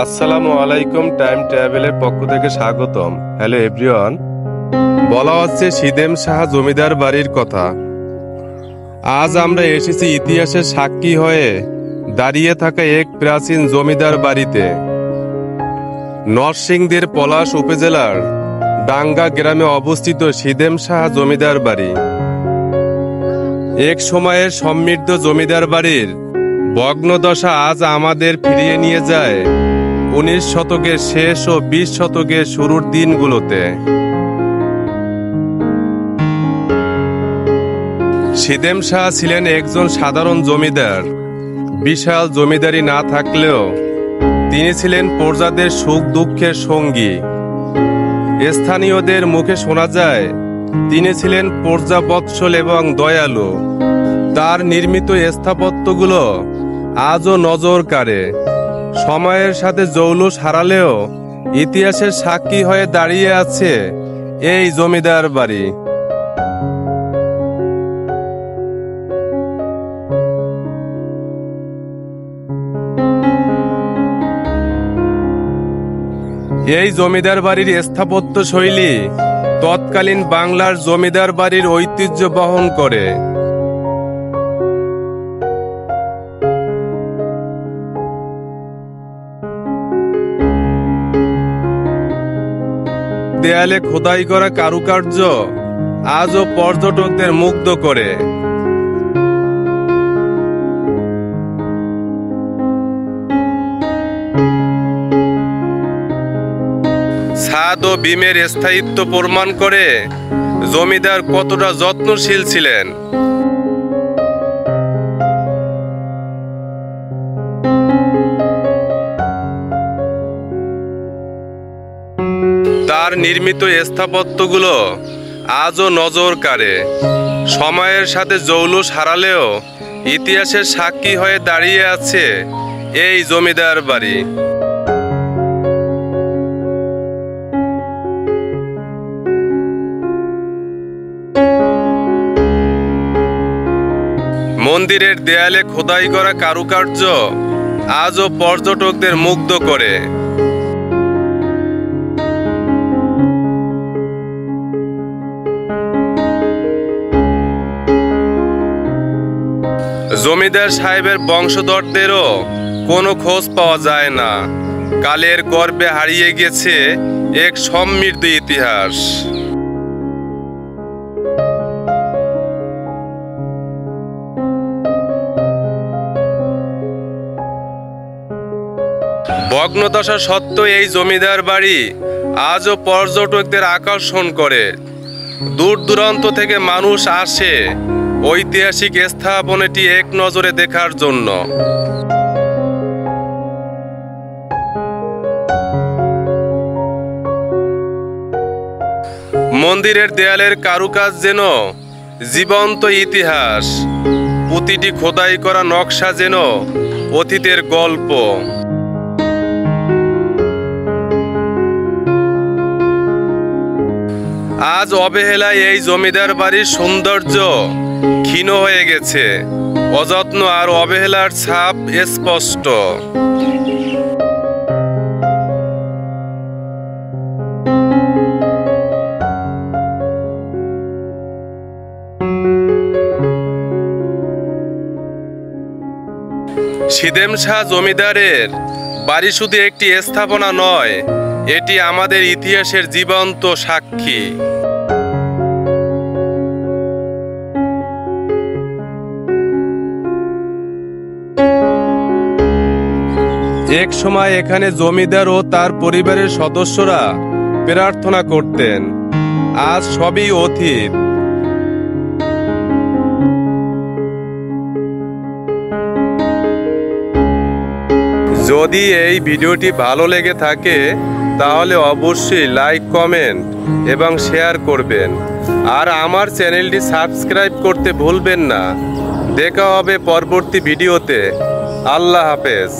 আসসালামু আলাইকুম, টাইম ট্রাভেলের পক্ষ থেকে স্বাগতম। Hello everyone. বলা হচ্ছে সিদেম শাহ জমিদার বাড়ির কথা। আজ আমরা এসেছি ইতিহাসের সাক্ষী হয়ে দাঁড়িয়ে থাকা এক প্রাচীন জমিদার বাড়িতে। নরসিংদীর পলাশ উপজেলার ডাঙ্গা গ্রামে অবস্থিত সিদেম শাহ জমিদার বাড়ি। এক সময়ের সমৃদ্ধ জমিদার বাড়ির ভগ্নদশা আজ আমাদের ফিরিয়ে নিয়ে যায় 19 শতকের শেষ ও 20 শতকের শুরুর দিনগুলোতে। সিদেম শাহ ছিলেন একজন সাধারণ জমিদার। বিশাল জমিদারি না থাকলেও তিনি ছিলেন প্রজাদের সুখ দুঃখের সঙ্গী। স্থানীয়দের মুখে শোনা যায় তিনি ছিলেন প্রজাবৎসল এবং দয়ালু। তার নির্মিত স্থাপত্যগুলো আজও নজর কাড়ে। সময়ের সাথে জৌলুস হারালেও ইতিহাসের সাক্ষী হয়ে দাঁড়িয়ে আছে এই জমিদার বাড়ি। এই জমিদার বাড়ির স্থাপত্য শৈলী তৎকালীন বাংলার জমিদার বাড়ির ঐতিহ্য বহন করে। দেয়ালে খোদাই করা কারুকার্য আজও পর্যটকদের মুগ্ধ করে। ছাদ ও বিমের স্থায়িত্ব প্রমাণ করে জমিদার কতটা যত্নশীল ছিলেন। তার নির্মিত স্থাপত্যগুলো আজও নজর কাড়ে। সময়ের সাথে জৌলুস হারালেও ইতিহাসের সাক্ষী হয়ে দাঁড়িয়ে আছে এই জমিদার বাড়ি। মন্দিরের দেয়ালে খোদাই করা কারুকার্য আজও পর্যটকদের মুগ্ধ করে। জমিদার সাহেবের বংশধরদেরও কোনো খোঁজ পাওয়া যায় না। কালের গর্ভে হারিয়ে গেছে এক সমৃদ্ধ ইতিহাস। ভগ্নদশা সত্ত্বেও এই জমিদার বাড়ি আজও পর্যটকদের আকর্ষণ করে। দূর দূরান্ত থেকে মানুষ আসে ঐতিহাসিক স্থাপনাটি এক নজরে দেখার জন্য। মন্দিরের দেয়ালের কারুকাজ যেন জীবন্ত ইতিহাস। প্রতিটি খোদাই করা নকশা যেন অতীতের গল্প। আজ অবহেলায় এই জমিদার বাড়ির সৌন্দর্য ক্ষীণ হয়ে গেছে। অযত্ন আর অবহেলার ছাপ স্পষ্ট। সিদেম শাহ জমিদারের বাড়ি শুধু একটি স্থাপনা নয়, এটি আমাদের ইতিহাসের জীবন্ত সাক্ষী। এক সময় এখানে জমিদার ও তার পরিবারের সদস্যরা প্রার্থনা করতেন। আজ সবই অতীত। যদি এই ভিডিওটি ভালো লেগে থাকে তাহলে অবশ্যই লাইক, কমেন্ট এবং শেয়ার করবেন। আর আমার চ্যানেলটি সাবস্ক্রাইব করতে ভুলবেন না। দেখা হবে পরবর্তী ভিডিওতে। আল্লাহ হাফেজ।